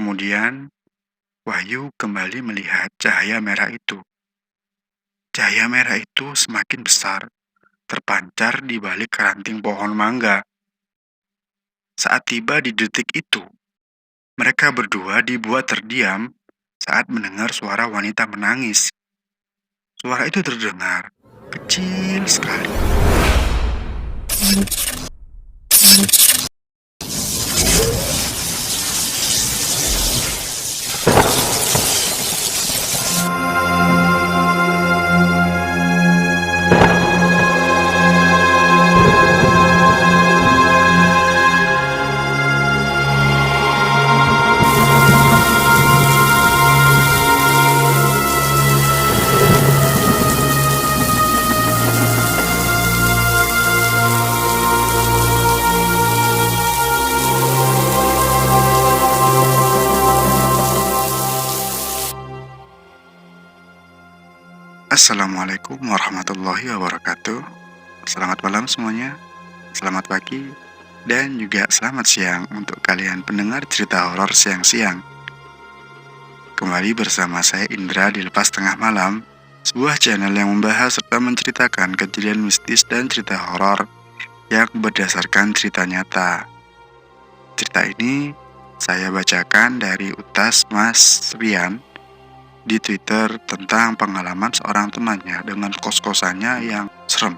Kemudian, Wahyu kembali melihat cahaya merah itu. Cahaya merah itu semakin besar, terpancar di balik ranting pohon mangga. Saat tiba di detik itu, mereka berdua dibuat terdiam saat mendengar suara wanita menangis. Suara itu terdengar kecil sekali. Assalamualaikum warahmatullahi wabarakatuh. Selamat malam semuanya, selamat pagi, dan juga selamat siang untuk kalian pendengar cerita horor siang-siang. Kembali bersama saya Indra di Lepas Tengah Malam, sebuah channel yang membahas serta menceritakan kejadian mistis dan cerita horor yang berdasarkan cerita nyata. Cerita ini saya bacakan dari utas Mas Rian di Twitter tentang pengalaman seorang temannya dengan kos-kosannya yang serem.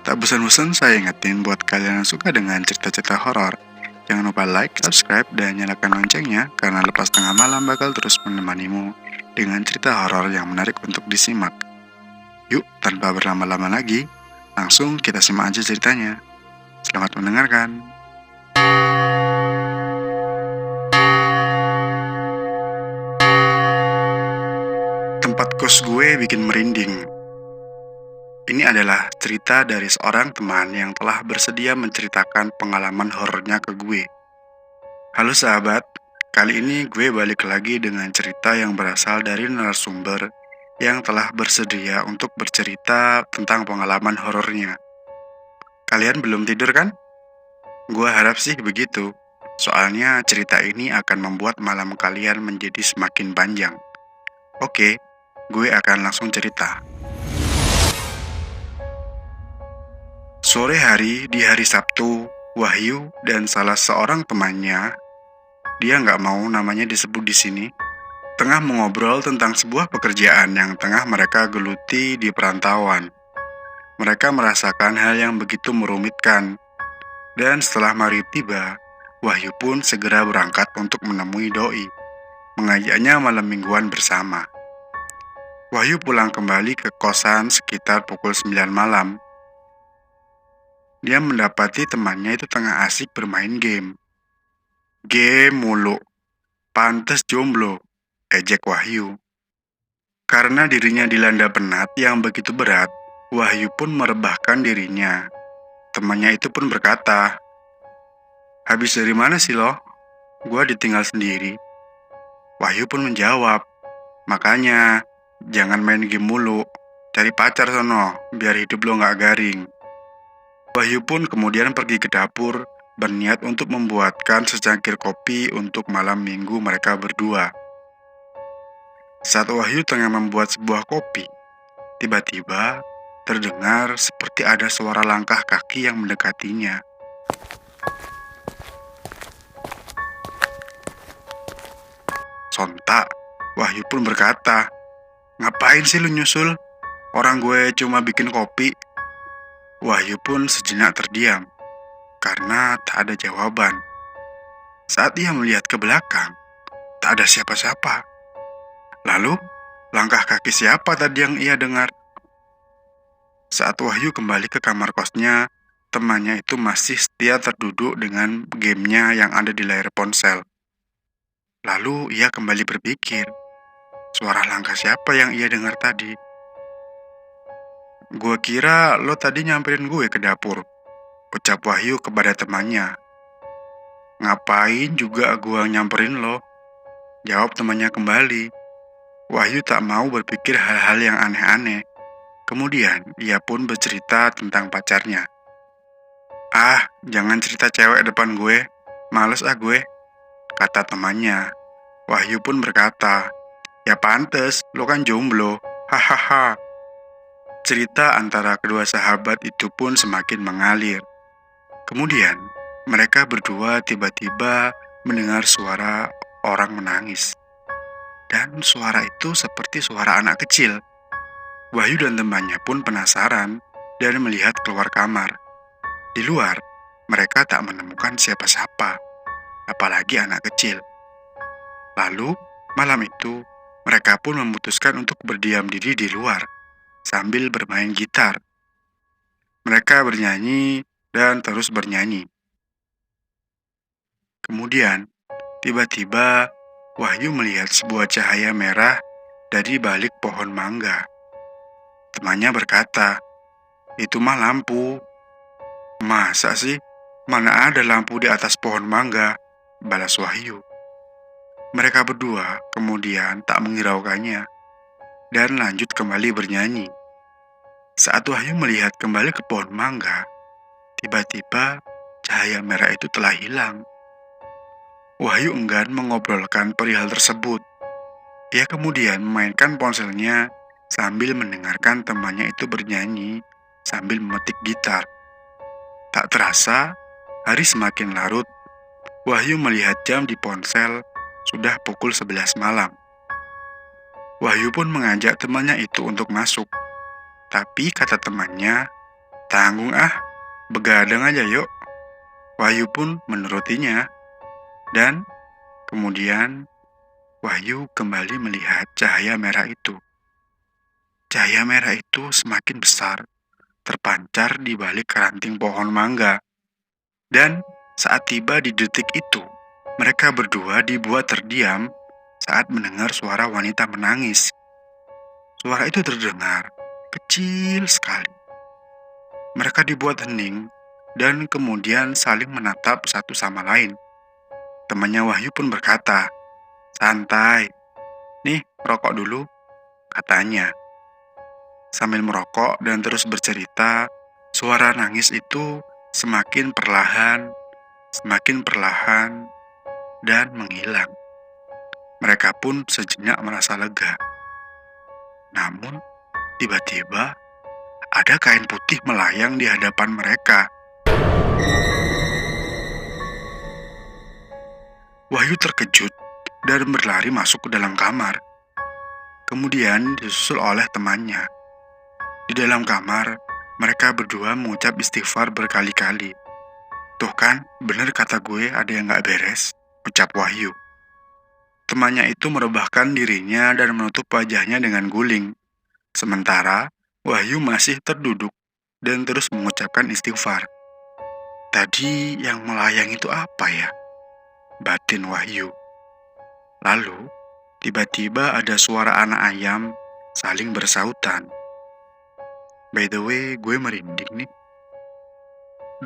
Tak bosan-bosan saya ingetin buat kalian yang suka dengan cerita-cerita horor, jangan lupa like, subscribe, dan nyalakan loncengnya karena Lepas Tengah Malam bakal terus menemanimu dengan cerita horor yang menarik untuk disimak. Yuk, tanpa berlama-lama lagi, langsung kita simak aja ceritanya. Selamat mendengarkan. Tempat kos gue bikin merinding. Ini adalah cerita dari seorang teman yang telah bersedia menceritakan pengalaman horornya ke gue. Halo sahabat, kali ini gue balik lagi dengan cerita yang berasal dari narasumber yang telah bersedia untuk bercerita tentang pengalaman horornya. Kalian belum tidur kan? Gue harap sih begitu, soalnya cerita ini akan membuat malam kalian menjadi semakin panjang. Oke, gue akan langsung cerita. Sore hari di hari Sabtu, Wahyu dan salah seorang temannya, dia nggak mau namanya disebut di sini, tengah mengobrol tentang sebuah pekerjaan yang tengah mereka geluti di perantauan. Mereka merasakan hal yang begitu merumitkan, dan setelah maghrib tiba, Wahyu pun segera berangkat untuk menemui doi, mengajaknya malam mingguan bersama. Wahyu pulang kembali ke kosan sekitar pukul 9 malam. Dia mendapati temannya itu tengah asik bermain game. Game mulu, pantes jomblo, ejek Wahyu. Karena dirinya dilanda penat yang begitu berat, Wahyu pun merebahkan dirinya. Temannya itu pun berkata, "Habis dari mana sih lo? Gua ditinggal sendiri." Wahyu pun menjawab, "Makanya, jangan main game mulu, cari pacar sono, biar hidup lo gak garing." Wahyu pun kemudian pergi ke dapur, berniat untuk membuatkan secangkir kopi untuk malam minggu mereka berdua. Saat Wahyu tengah membuat sebuah kopi, tiba-tiba terdengar seperti ada suara langkah kaki yang mendekatinya. Sontak, Wahyu pun berkata, "Ngapain sih lu nyusul? Orang gue cuma bikin kopi." Wahyu pun sejenak terdiam, karena tak ada jawaban. Saat ia melihat ke belakang, tak ada siapa-siapa. Lalu, langkah kaki siapa tadi yang ia dengar? Saat Wahyu kembali ke kamar kosnya, temannya itu masih setia terduduk dengan gamenya yang ada di layar ponsel. Lalu ia kembali berpikir, suara langkah siapa yang ia dengar tadi? "Gue kira lo tadi nyamperin gue ke dapur," ucap Wahyu kepada temannya. "Ngapain juga gue nyamperin lo?" jawab temannya kembali. Wahyu tak mau berpikir hal-hal yang aneh-aneh. Kemudian ia pun bercerita tentang pacarnya. "Ah, jangan cerita cewek depan gue, males gue." kata temannya. Wahyu pun berkata, "Ya pantes, lo kan jomblo, hahaha." Cerita antara kedua sahabat itu pun semakin mengalir. Kemudian, mereka berdua tiba-tiba mendengar suara orang menangis. Dan suara itu seperti suara anak kecil. Wahyu dan temannya pun penasaran dan melihat keluar kamar. Di luar, mereka tak menemukan siapa-siapa, apalagi anak kecil. Lalu, malam itu, mereka pun memutuskan untuk berdiam diri di luar, sambil bermain gitar. Mereka bernyanyi dan terus bernyanyi. Kemudian, tiba-tiba, Wahyu melihat sebuah cahaya merah dari balik pohon mangga. Temannya berkata, "Itu mah lampu." "Masa sih? Mana ada lampu di atas pohon mangga?" balas Wahyu. Mereka berdua kemudian tak menghiraukannya dan lanjut kembali bernyanyi. Saat Wahyu melihat kembali ke pohon mangga, tiba-tiba cahaya merah itu telah hilang. Wahyu enggan mengobrolkan perihal tersebut. Ia kemudian memainkan ponselnya sambil mendengarkan temannya itu bernyanyi sambil memetik gitar. Tak terasa, hari semakin larut. Wahyu melihat jam di ponsel sudah pukul 11 malam. Wahyu pun mengajak temannya itu untuk masuk. Tapi kata temannya, "Tanggung ah, begadang aja yuk." Wahyu pun menurutinya. Dan kemudian Wahyu kembali melihat cahaya merah itu. Cahaya merah itu semakin besar, terpancar di balik ranting pohon mangga. Dan saat tiba di detik itu, mereka berdua dibuat terdiam saat mendengar suara wanita menangis. Suara itu terdengar kecil sekali. Mereka dibuat hening dan kemudian saling menatap satu sama lain. Temannya Wahyu pun berkata, "Santai, nih rokok dulu," katanya. Sambil merokok dan terus bercerita, suara nangis itu semakin perlahan, dan menghilang. Mereka pun sejenak merasa lega. Namun, tiba-tiba ada kain putih melayang di hadapan mereka. Wahyu terkejut dan berlari masuk ke dalam kamar. Kemudian disusul oleh temannya. Di dalam kamar, mereka berdua mengucap istighfar berkali-kali. "Tuh kan, bener kata gue ada yang gak beres," ucap Wahyu. Temannya itu merebahkan dirinya dan menutup wajahnya dengan guling. Sementara, Wahyu masih terduduk dan terus mengucapkan istighfar. Tadi yang melayang itu apa ya? Batin Wahyu. Lalu, tiba-tiba ada suara anak ayam saling bersautan. By the way, gue merinding nih.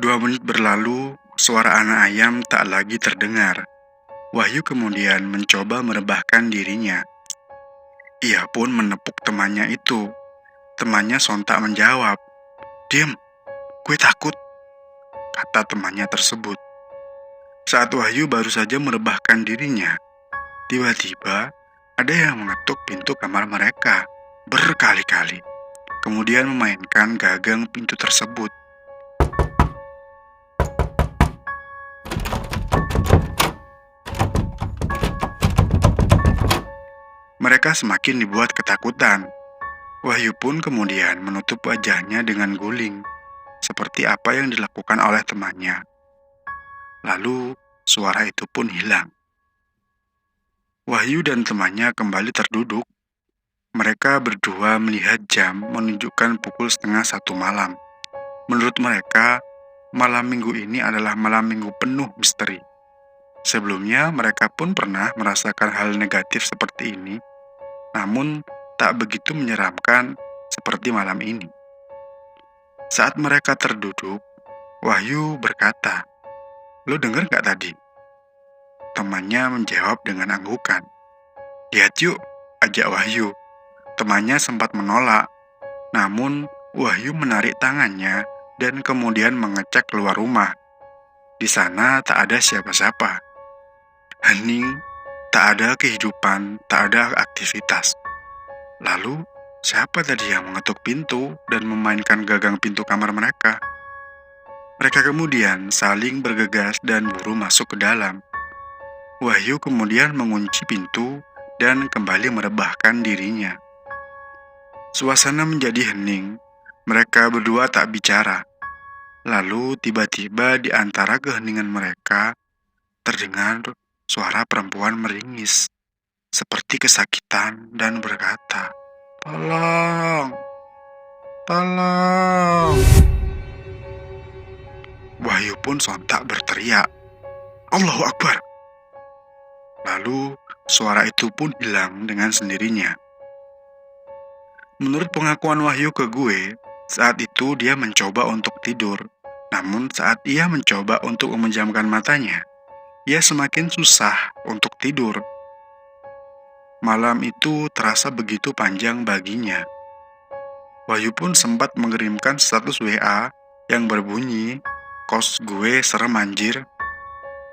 2 menit berlalu, suara anak ayam tak lagi terdengar. Wahyu kemudian mencoba merebahkan dirinya. Ia pun menepuk temannya itu. Temannya sontak menjawab, "Diam, gue takut," kata temannya tersebut. Saat Wahyu baru saja merebahkan dirinya, tiba-tiba ada yang mengetuk pintu kamar mereka berkali-kali, kemudian memainkan gagang pintu tersebut. Mereka semakin dibuat ketakutan. Wahyu pun kemudian menutup wajahnya dengan guling, seperti apa yang dilakukan oleh temannya. Lalu, suara itu pun hilang. Wahyu dan temannya kembali terduduk. Mereka berdua melihat jam menunjukkan pukul 12:30 malam. Menurut mereka, malam minggu ini adalah malam minggu penuh misteri. Sebelumnya, mereka pun pernah merasakan hal negatif seperti ini, namun tak begitu menyeramkan seperti malam ini. Saat mereka terduduk, Wahyu berkata, "Lo denger gak tadi?" Temannya menjawab dengan anggukan. "Lihat yuk," ajak Wahyu. Temannya sempat menolak, namun Wahyu menarik tangannya dan kemudian mengecek keluar rumah. Di sana tak ada siapa-siapa. Hening, tak ada kehidupan, tak ada aktivitas. Lalu, siapa tadi yang mengetuk pintu dan memainkan gagang pintu kamar mereka? Mereka kemudian saling bergegas dan buru masuk ke dalam. Wahyu kemudian mengunci pintu dan kembali merebahkan dirinya. Suasana menjadi hening. Mereka berdua tak bicara. Lalu tiba-tiba di antara keheningan mereka terdengar suara perempuan meringis, seperti kesakitan dan berkata, "Tolong, tolong." Wahyu pun sontak berteriak, "Allahu Akbar." Lalu suara itu pun hilang dengan sendirinya. Menurut pengakuan Wahyu ke gue, saat itu dia mencoba untuk tidur. Namun saat ia mencoba untuk memejamkan matanya, ia semakin susah untuk tidur. Malam itu terasa begitu panjang baginya. Wahyu pun sempat mengirimkan status WA yang berbunyi, "Kos gue serem anjir."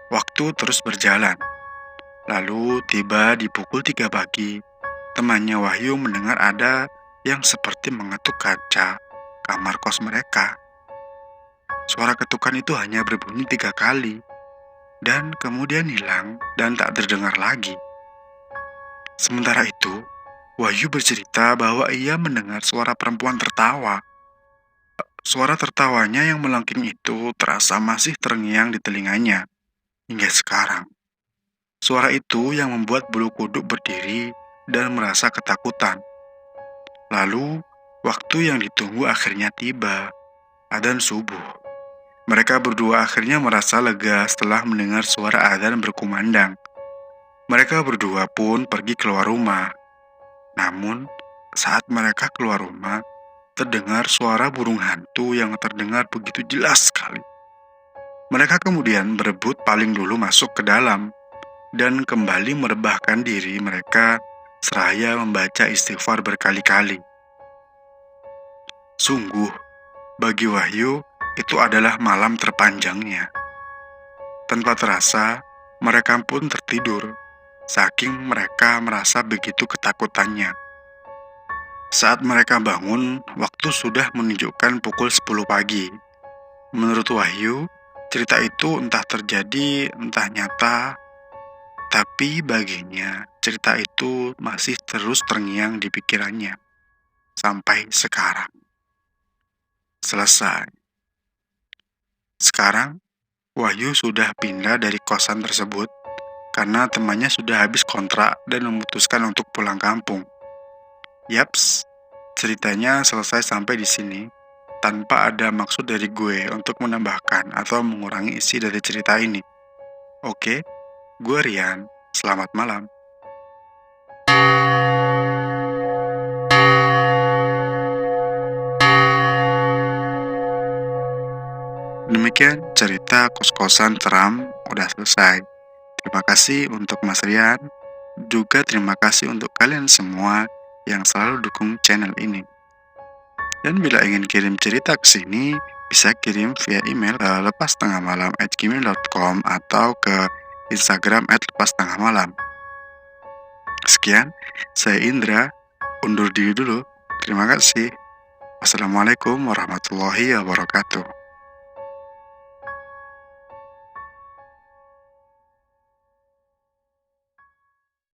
Waktu terus berjalan. Lalu tiba di pukul 3 pagi, temannya Wahyu mendengar ada yang seperti mengetuk kaca kamar kos mereka. Suara ketukan itu hanya berbunyi 3 kali, dan kemudian hilang dan tak terdengar lagi. Sementara itu, Wahyu bercerita bahwa ia mendengar suara perempuan tertawa. Suara tertawanya yang melengking itu terasa masih terngiang di telinganya hingga sekarang. Suara itu yang membuat bulu kuduk berdiri dan merasa ketakutan. Lalu, waktu yang ditunggu akhirnya tiba, adzan subuh. Mereka berdua akhirnya merasa lega setelah mendengar suara adzan berkumandang. Mereka berdua pun pergi keluar rumah. Namun, saat mereka keluar rumah, terdengar suara burung hantu yang terdengar begitu jelas sekali. Mereka kemudian berebut paling dulu masuk ke dalam dan kembali merebahkan diri mereka seraya membaca istighfar berkali-kali. Sungguh, bagi Wahyu, itu adalah malam terpanjangnya. Tanpa terasa, mereka pun tertidur, saking mereka merasa begitu ketakutannya. Saat mereka bangun, waktu sudah menunjukkan pukul 10 pagi. Menurut Wahyu, cerita itu entah terjadi, entah nyata, tapi baginya cerita itu masih terus terngiang di pikirannya sampai sekarang. Selesai. Sekarang, Wahyu sudah pindah dari kosan tersebut karena temannya sudah habis kontrak dan memutuskan untuk pulang kampung. Yaps, ceritanya selesai sampai di sini tanpa ada maksud dari gue untuk menambahkan atau mengurangi isi dari cerita ini. Oke, gue Rian. Selamat malam. Demikian cerita kos-kosan seram udah selesai. Terima kasih untuk Mas Rian. Juga terima kasih untuk kalian semua yang selalu dukung channel ini. Dan bila ingin kirim cerita ke sini, bisa kirim via email ke lepastengahmalam@gmail.com atau ke Instagram @lepastengahmalam. Sekian, saya Indra. Undur diri dulu. Terima kasih. Wassalamualaikum warahmatullahi wabarakatuh.